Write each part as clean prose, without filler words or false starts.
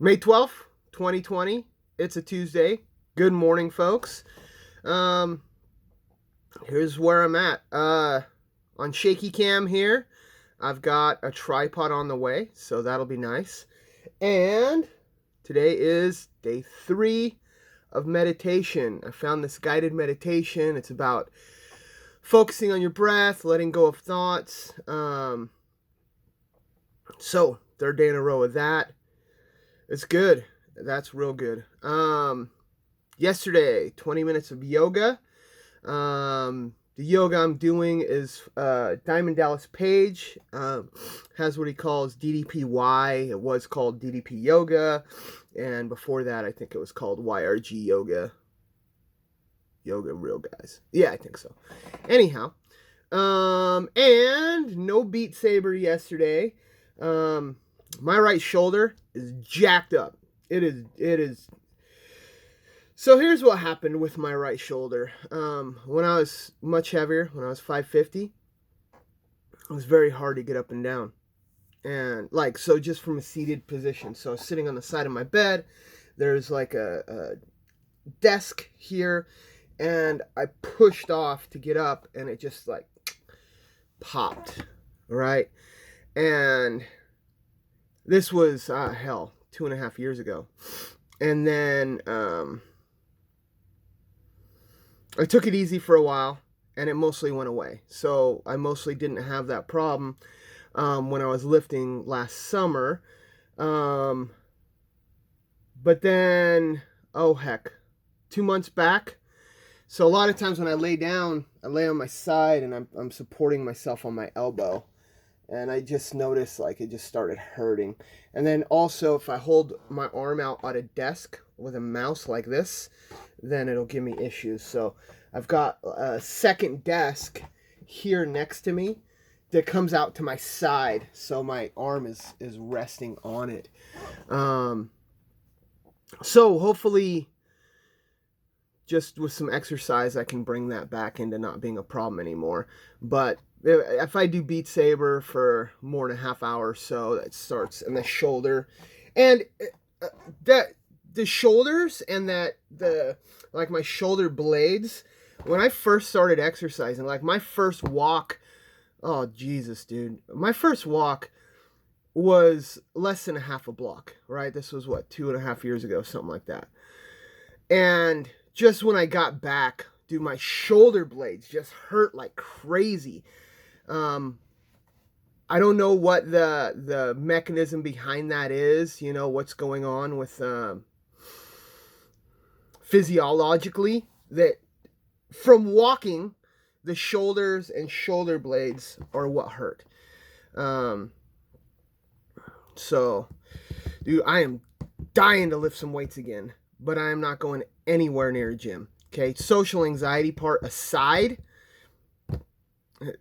May 12th, 2020. It's a Tuesday. Good morning, folks. Um, Here's where I'm at. On Shaky Cam here, I've got a tripod on the way, so that'll be nice. And today is day 3 of meditation. I found this guided meditation. It's about focusing on your breath, letting go of thoughts. So, third day in a row of that. It's good. That's real good. Yesterday, 20 minutes of yoga. The yoga I'm doing is Diamond Dallas Page has what he calls DDPY. It was called DDP Yoga, and before that, I think it was called YRG Yoga. Yoga Real Guys. Yeah, I think so. Anyhow, and no Beat Saber yesterday. My right shoulder is jacked up. It is. So here's what happened with my right shoulder. When I was much heavier, when I was 550, it was very hard to get up and down. And so just from a seated position. So I was sitting on the side of my bed. There's like a desk here, and I pushed off to get up, and it just popped, right? And this was, 2.5 years ago. And then, I took it easy for a while, and it mostly went away. So I mostly didn't have that problem when I was lifting last summer. But then, 2 months back. So a lot of times when I lay down, I lay on my side, and I'm supporting myself on my elbow. And I just noticed it just started hurting. And then also, if I hold my arm out on a desk with a mouse like this, then it'll give me issues. So I've got a second desk here next to me that comes out to my side, so my arm is resting on it. So hopefully, just with some exercise, I can bring that back into not being a problem anymore. But if I do Beat Saber for more than a half hour or so, that starts in the shoulder, and the shoulders and my shoulder blades. When I first started exercising, my first walk, oh Jesus, dude, my first walk was less than a half a block, right? This was 2.5 years ago, something like that. And just when I got back, dude, my shoulder blades just hurt like crazy. I don't know what the mechanism behind that is, what's going on with physiologically, that from walking, the shoulders and shoulder blades are what hurt. So, dude, I am dying to lift some weights again, but I am not going anywhere near a gym. Okay, social anxiety part aside,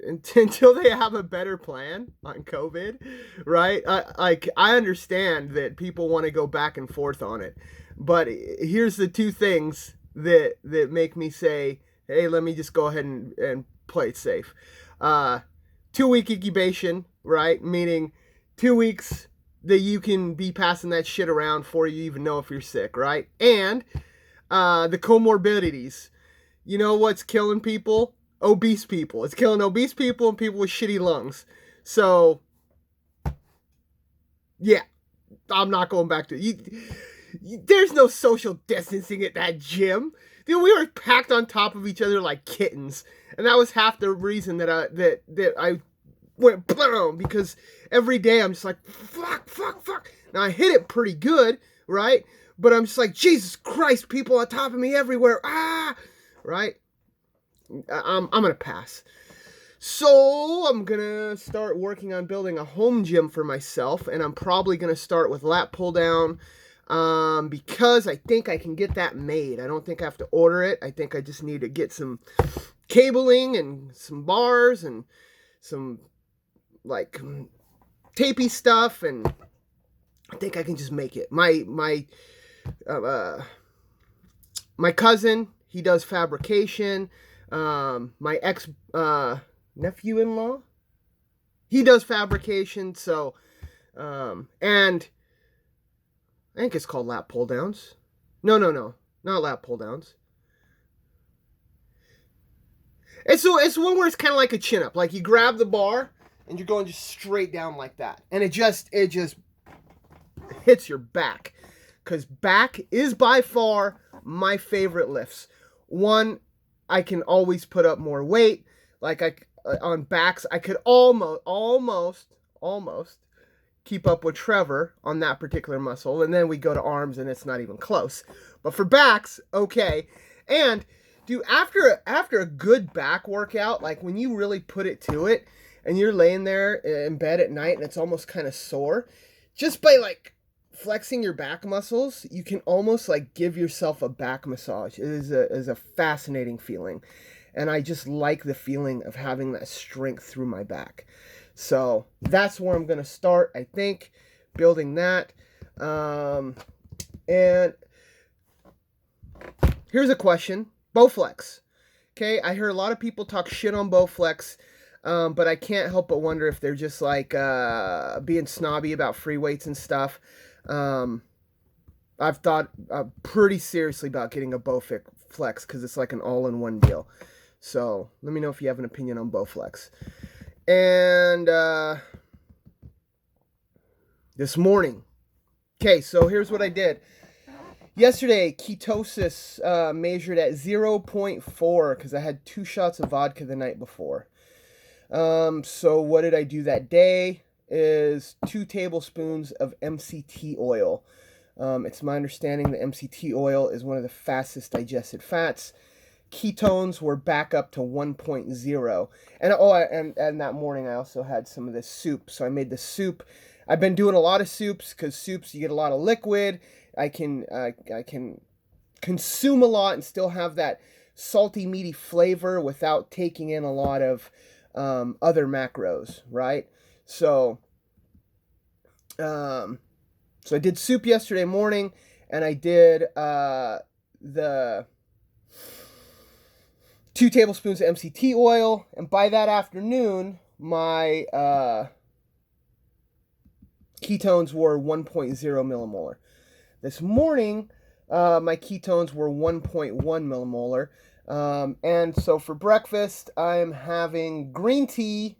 until they have a better plan on COVID, right? I understand that people want to go back and forth on it, but here's the two things that make me say, hey, let me just go ahead and play it safe. 2-week incubation, right? Meaning 2 weeks that you can be passing that shit around before you even know if you're sick, right? And the comorbidities. You know what's killing people? Obese people. It's killing obese people and people with shitty lungs. So, yeah, I'm not going back to it. There's no social distancing at that gym. Dude, we were packed on top of each other like kittens. And that was half the reason that I went boom, because every day I'm just like, fuck. Now I hit it pretty good, right? But I'm just like, Jesus Christ, people on top of me everywhere. Right? I'm going to pass. So I'm going to start working on building a home gym for myself. And I'm probably going to start with lat pull down. Because I think I can get that made. I don't think I have to order it. I think I just need to get some cabling and some bars and some tapey stuff, and I think I can just make it. My cousin, he does fabrication. My ex nephew-in-law, he does fabrication. So, and I think it's called lat pull downs. No, not lat pull downs. It's one where it's kind of like a chin up. Like you grab the bar and you're going just straight down like that, and it just hits your back, because back is by far my favorite lifts. One, I can always put up more weight. Like on backs, I could almost keep up with Trevor on that particular muscle, and then we go to arms and it's not even close. But for backs, okay. And dude, after a good back workout, like when you really put it to it and you're laying there in bed at night and it's almost kind of sore, just by like flexing your back muscles, you can almost like give yourself a back massage. It is a fascinating feeling, and I just like the feeling of having that strength through my back. So that's where I'm going to start, I think, building that. And here's a question. Bowflex. Okay, I hear a lot of people talk shit on Bowflex, but I can't help but wonder if they're just like being snobby about free weights and stuff. I've thought pretty seriously about getting a Bowflex because it's like an all-in-one deal. So let me know if you have an opinion on Bowflex. And this morning, okay, so here's what I did. Yesterday, ketosis measured at 0.4 because I had 2 shots of vodka the night before. So what did I do that day is 2 tablespoons of MCT oil. It's my understanding that MCT oil is one of the fastest digested fats. Ketones were back up to 1.0. And that morning I also had some of this soup. So I made the soup. I've been doing a lot of soups because soups, you get a lot of liquid. I can consume a lot and still have that salty, meaty flavor without taking in a lot of other macros, right? So I did soup yesterday morning, and I did the 2 tablespoons of MCT oil, and by that afternoon, my ketones were 1.0 millimolar. This morning, my ketones were 1.1 millimolar. And so for breakfast, I'm having green tea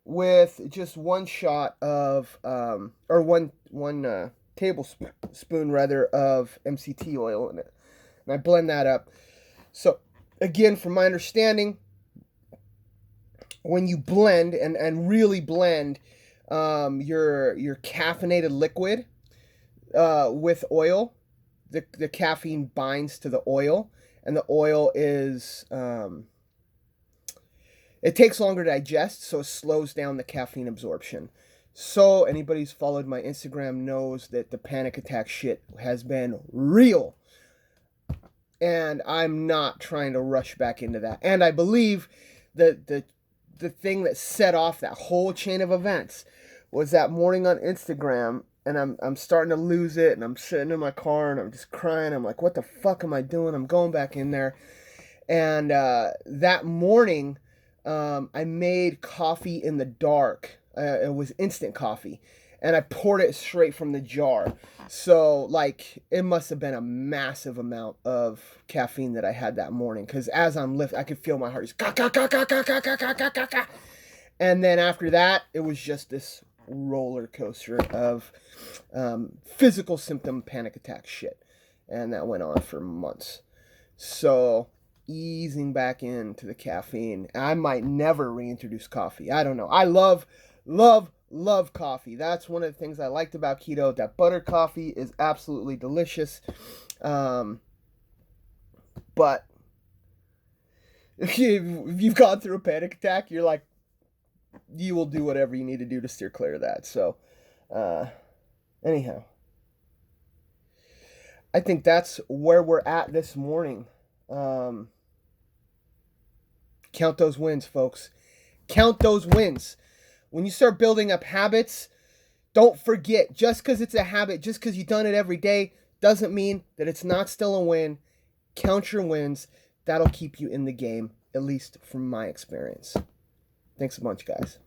with just 1 shot of, or one tablespoon rather of MCT oil in it. And I blend that up. So again, from my understanding, when you blend and really blend your caffeinated liquid with oil, the caffeine binds to the oil, and the oil is it takes longer to digest, so it slows down the caffeine absorption. So anybody who's followed my Instagram knows that the panic attack shit has been real, and I'm not trying to rush back into that. And I believe that the thing that set off that whole chain of events was that morning on Instagram. And I'm starting to lose it, and I'm sitting in my car, and I'm just crying. I'm like, what the fuck am I doing? I'm going back in there. And that morning, I made coffee in the dark. It was instant coffee. And I poured it straight from the jar. So, like, it must have been a massive amount of caffeine that I had that morning. Because as I'm lifting, I could feel my heart just ka-ka-ka-ka-ka-ka-ka-ka-ka-ka. And then after that, it was just this roller coaster of physical symptom panic attack shit, and that went on for months. So easing back into the caffeine. I might never reintroduce coffee. I don't know. I love coffee. That's one of the things I liked about keto. That butter coffee is absolutely delicious. But if you've gone through a panic attack, you're like, you will do whatever you need to do to steer clear of that. So, anyhow, I think that's where we're at this morning. Count those wins, folks. Count those wins. When you start building up habits, don't forget, just because it's a habit, just because you've done it every day, doesn't mean that it's not still a win. Count your wins. That'll keep you in the game, at least from my experience. Thanks a bunch, guys.